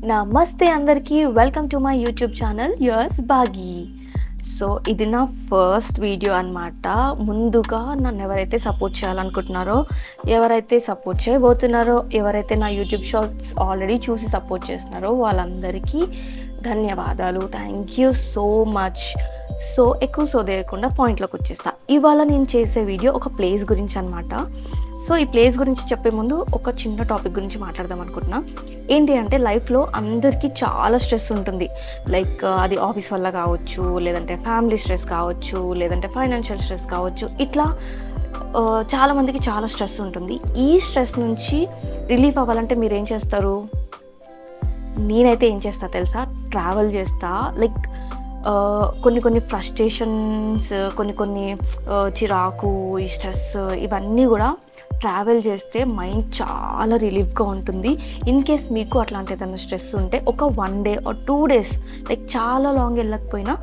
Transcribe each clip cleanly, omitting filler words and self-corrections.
నమస్తే అందరికీ, welcome to my YouTube channel yours Bagi. So ఇది నా ఫస్ట్ వీడియో అనమాట. ముందుగా నన్ను ఎవరైతే సపోర్ట్ చేయాలనుకుంటున్నారో, ఎవరైతే సపోర్ట్ చేయబోతున్నారో, ఎవరైతే నా యూట్యూబ్ షార్ట్స్ ఆల్రెడీ చూసి సపోర్ట్ చేస్తున్నారో వాళ్ళందరికీ ధన్యవాదాలు. Thank you so much. So ఎక్కువ సోదేయకుండా పాయింట్లోకి వచ్చేస్తా. ఇవాళ నేను చేసే వీడియో ఒక ప్లేస్ గురించి అనమాట. సో ఈ ప్లేస్ గురించి చెప్పే ముందు ఒక చిన్న టాపిక్ గురించి మాట్లాడదాం అనుకుంటున్నా. ఏంటి అంటే, లైఫ్లో అందరికీ చాలా స్ట్రెస్ ఉంటుంది. లైక్ అది ఆఫీస్ వల్ల కావచ్చు, లేదంటే ఫ్యామిలీ స్ట్రెస్ కావచ్చు, లేదంటే ఫైనాన్షియల్ స్ట్రెస్ కావచ్చు. ఇట్లా చాలామందికి చాలా స్ట్రెస్ ఉంటుంది. ఈ స్ట్రెస్ నుంచి రిలీఫ్ అవ్వాలంటే మీరు ఏం చేస్తారు? నేనైతే ఏం చేస్తా తెలుసా? ట్రావెల్ చేస్తా. లైక్ కొన్ని ఫ్రస్ట్రేషన్స్, కొన్ని చిరాకు, ఈ స్ట్రెస్ ఇవన్నీ కూడా ట్రావెల్ చేస్తే మైండ్ చాలా రిలీఫ్గా ఉంటుంది. ఇన్ కేస్ మీకు అట్లాంటి ఏదైనా స్ట్రెస్ ఉంటే ఒక 1 day or 2 days, లైక్ చాలా లాంగ్ వెళ్ళకపోయినా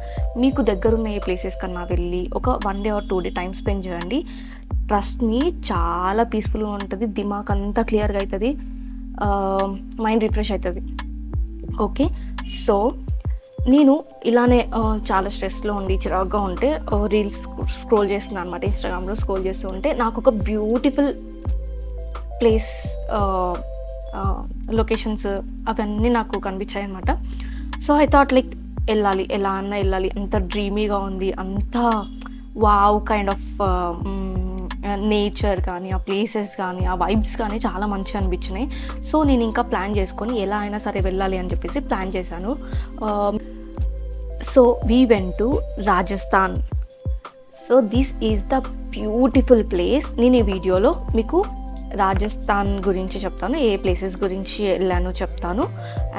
మీకు దగ్గరున్న ఏ ప్లేసెస్ కన్నా వెళ్ళి ఒక 1 day or 2 day time spend చేయండి. ట్రస్ట్ మీ, చాలా పీస్ఫుల్గా ఉంటుంది. దిమాగ్ అంతా క్లియర్గా అవుతుంది, మైండ్ రిఫ్రెష్ అవుతుంది. ఓకే, సో నేను ఇలానే చాలా స్ట్రెస్లో ఉండి చిరాగ్గా ఉంటే రీల్స్ స్క్రోల్ చేస్తున్నాను అనమాట. ఇన్స్టాగ్రామ్లో స్క్రోల్ చేస్తూ ఉంటే నాకు ఒక బ్యూటిఫుల్ ప్లేస్ లొకేషన్స్ అవన్నీ నాకు కనిపించాయి అనమాట. సో ఐ థాట్ లైక్ వెళ్ళాలి, ఎలా అన్నా వెళ్ళాలి. అంత డ్రీమీగా ఉంది, అంత వావ్ కైండ్ ఆఫ్ నేచర్ కానీ, ఆ ప్లేసెస్ కానీ, ఆ వైబ్స్ కానీ చాలా మంచిగా అనిపించినాయి. సో నేను ఇంకా ప్లాన్ చేసుకొని ఎలా అయినా సరే వెళ్ళాలి అని చెప్పేసి ప్లాన్ చేశాను. So we went to Rajasthan. So this is the beautiful place. నేను ఈ వీడియోలో మీకు రాజస్థాన్ గురించి చెప్తాను, ఏ ప్లేసెస్ గురించి వెళ్ళానో చెప్తాను,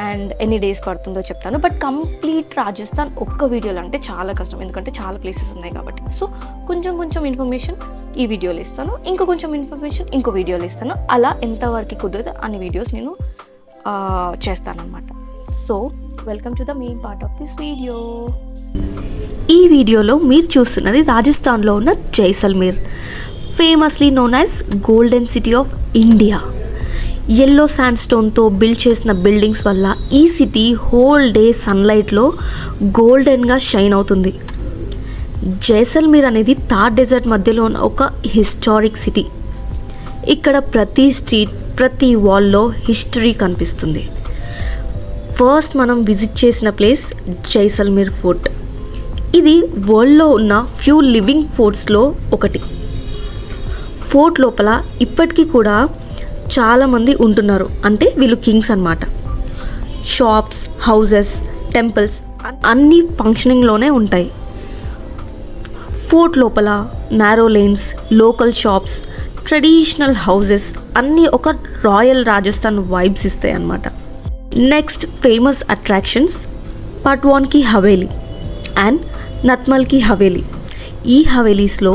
అండ్ ఎన్ని డేస్ పడుతుందో చెప్తాను. బట్ కంప్లీట్ రాజస్థాన్ ఒక్క వీడియోలో అంటే చాలా కష్టం, ఎందుకంటే చాలా ప్లేసెస్ ఉన్నాయి కాబట్టి. సో కొంచెం ఇన్ఫర్మేషన్ ఈ వీడియోలో ఇస్తాను, కొంచెం ఇన్ఫర్మేషన్ ఇంకో వీడియోలో ఇస్తాను. అలా ఎంతవరకు కుదిరితే అన్ని వీడియోస్ నేను చేస్తానన్నమాట. So welcome to the main part of this video. ఈ వీడియోలో మీరు చూస్తున్నది రాజస్థాన్లో ఉన్న Jaisalmer, famously known as golden city of India. Yellow sand స్టోన్తో బిల్డ్ చేసిన బిల్డింగ్స్ వల్ల ఈ సిటీ హోల్ డే సన్లైట్లో గోల్డెన్గా షైన్ అవుతుంది. జైసల్మేర్ అనేది థార్ డెజర్ట్ మధ్యలో ఉన్న ఒక హిస్టారిక్ సిటీ. ఇక్కడ ప్రతి స్ట్రీట్, ప్రతి వాల్లో హిస్టరీ కనిపిస్తుంది. ఫస్ట్ మనం విజిట్ చేసిన ప్లేస్ జైసల్మేర్ ఫోర్ట్. ఇది వరల్డ్లో ఉన్న ఫ్యూ లివింగ్ ఫోర్ట్స్లో ఒకటి. ఫోర్ట్ లోపల ఇప్పటికీ కూడా చాలామంది ఉంటున్నారు, అంటే వీళ్ళు కింగ్స్ అన్నమాట. షాప్స్, హౌజెస్, టెంపుల్స్ అన్నీ ఫంక్షనింగ్లోనే ఉంటాయి. ఫోర్ట్ లోపల narrow lanes, local shops, traditional houses అన్నీ ఒక రాయల్ రాజస్థాన్ వైబ్స్ ఇస్తాయి అన్నమాట. నెక్స్ట్ ఫేమస్ అట్రాక్షన్స్ పట్వాన్ కి హవేలీ అండ్ నత్మల్ కి హవేలీ. ఈ హవేలీస్లో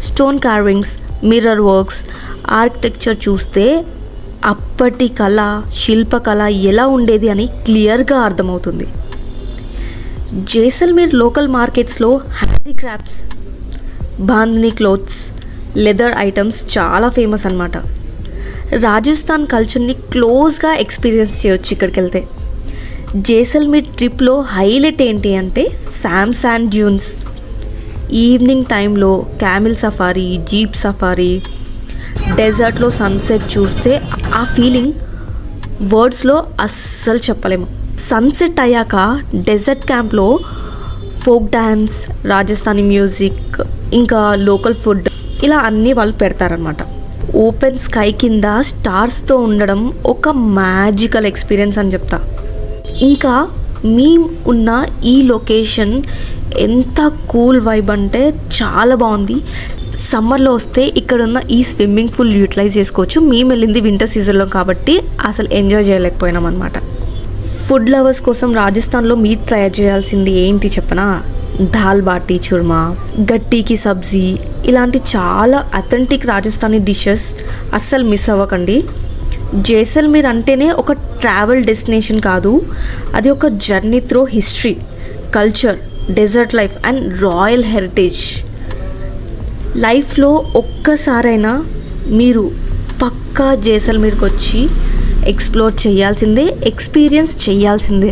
stone carvings, mirror works, architecture చూస్తే అప్పటి కళ, శిల్పకళ ఎలా ఉండేది అని క్లియర్గా అర్థమవుతుంది. జైసల్మేర్ లోకల్ మార్కెట్స్లో handicrafts, bandhani clothes, leather items చాలా ఫేమస్ అన్నమాట. రాజస్థాన్ కల్చర్ని క్లోజ్గా ఎక్స్పీరియన్స్ చేయొచ్చు ఇక్కడికి వెళ్తే. జైసల్మేర్ ట్రిప్లో హైలైట్ ఏంటి అంటే శాండ్ డ్యూన్స్. ఈవినింగ్ టైంలో క్యామిల్ సఫారీ, జీప్ సఫారీ, డెజర్ట్లో సన్సెట్ చూస్తే ఆ ఫీలింగ్ వర్డ్స్లో అస్సలు చెప్పలేము. సన్సెట్ అయ్యాక డెజర్ట్ క్యాంప్లో ఫోక్ డ్యాన్స్, రాజస్థానీ మ్యూజిక్, ఇంకా లోకల్ ఫుడ్ ఇలా అన్నీ వాళ్ళు పెడతారనమాట. ఓపెన్ స్కై కింద స్టార్స్తో ఉండడం ఒక మ్యాజికల్ ఎక్స్పీరియన్స్ అని చెప్తా. ఇంకా మేము ఉన్న ఈ లొకేషన్ ఎంత కూల్ వైబ్ అంటే చాలా బాగుంది. సమ్మర్లో వస్తే ఇక్కడున్న ఈ స్విమ్మింగ్ పూల్ యూటిలైజ్ చేసుకోవచ్చు. మేము వెళ్ళింది వింటర్ సీజన్లో కాబట్టి అసలు ఎంజాయ్ చేయలేకపోయినాం అనమాట. ఫుడ్ లవర్స్ కోసం రాజస్థాన్లో మీరు ట్రై చేయాల్సింది ఏంటి చెప్పనా? దాల్ బాటీ చూర్మా, గట్టీకి సబ్జీ, ఇలాంటి చాలా అథెంటిక్ రాజస్థానీ డిషెస్ అస్సలు మిస్ అవ్వకండి. జైసల్మేర్ అంటేనే ఒక ట్రావెల్ డెస్టినేషన్ కాదు, అది ఒక journey through history, culture, desert life and royal heritage. లైఫ్లో ఒక్కసారైనా మీరు పక్కా జైసల్మేర్కి వచ్చి ఎక్స్ప్లోర్ చేయాల్సిందే, ఎక్స్పీరియన్స్ చేయాల్సిందే.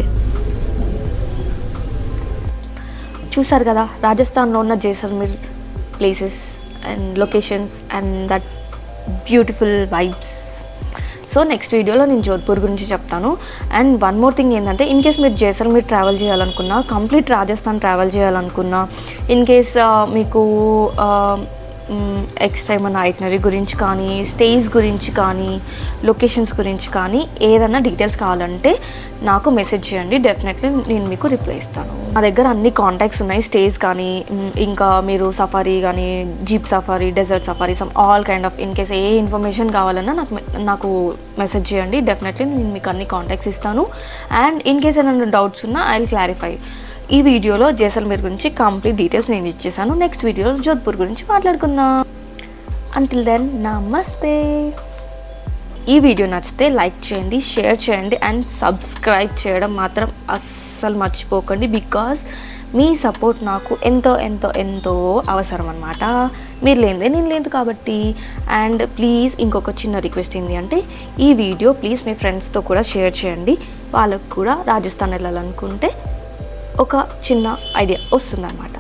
చూసారు కదా రాజస్థాన్లో ఉన్న Jaisalmer places and locations and that beautiful vibes. So next వీడియోలో నేను జోధ్పూర్ గురించి చెప్తాను. అండ్ వన్ మోర్ థింగ్ ఏంటంటే, ఇన్ కేస్ మీరు జైసల్మేర్ ట్రావెల్ చేయాలనుకున్నా, కంప్లీట్ రాజస్థాన్ ట్రావెల్ చేయాలనుకున్నా, ఇన్ కేస్ మీకు ఎక్స్ట్రా ఏమన్నా ఐటనరీ గురించి కానీ, స్టేస్ గురించి కానీ, లొకేషన్స్ గురించి కానీ ఏదైనా డీటెయిల్స్ కావాలంటే నాకు మెసేజ్ చేయండి. డెఫినెట్లీ నేను మీకు రిప్లై ఇస్తాను. నా దగ్గర అన్ని కాంటాక్ట్స్ ఉన్నాయి, స్టేస్ కానీ, ఇంకా మీరు సఫారీ కానీ, jeep safari, desert safari, some all kind of, in case a information కావాలన్నా నాకు మెసేజ్ చేయండి. డెఫినెట్లీ నేను మీకు అన్ని కాంటాక్ట్స్ ఇస్తాను. అండ్ ఇన్ కేస్ ఏమైనా డౌట్స్ ఉన్నా ఐ విల్ క్లారిఫై. ఈ వీడియోలో జైసల్మేర్ గురించి కంప్లీట్ డీటెయిల్స్ నేను ఇచ్చేసాను. నెక్స్ట్ వీడియోలో జోధ్పూర్ గురించి మాట్లాడుకుందాం. అంటిల్ దెన్ నమస్తే. ఈ వీడియో నచ్చితే లైక్ చేయండి, షేర్ చేయండి అండ్ సబ్స్క్రైబ్ చేయడం మాత్రం అస్సలు మర్చిపోకండి. బికాజ్ మీ సపోర్ట్ నాకు ఎంతో ఎంతో ఎంతో అవసరం అన్నమాట. మీరు లేనిదే నేను లేదు కాబట్టి. అండ్ ప్లీజ్ ఇంకొక చిన్న రిక్వెస్ట్ ఏంటి అంటే, ఈ వీడియో ప్లీజ్ మీ ఫ్రెండ్స్తో కూడా షేర్ చేయండి. వాళ్ళకు కూడా రాజస్థాన్ వెళ్ళాలనుకుంటే ఒక చిన్న ఐడియా వస్తుందన్నమాట.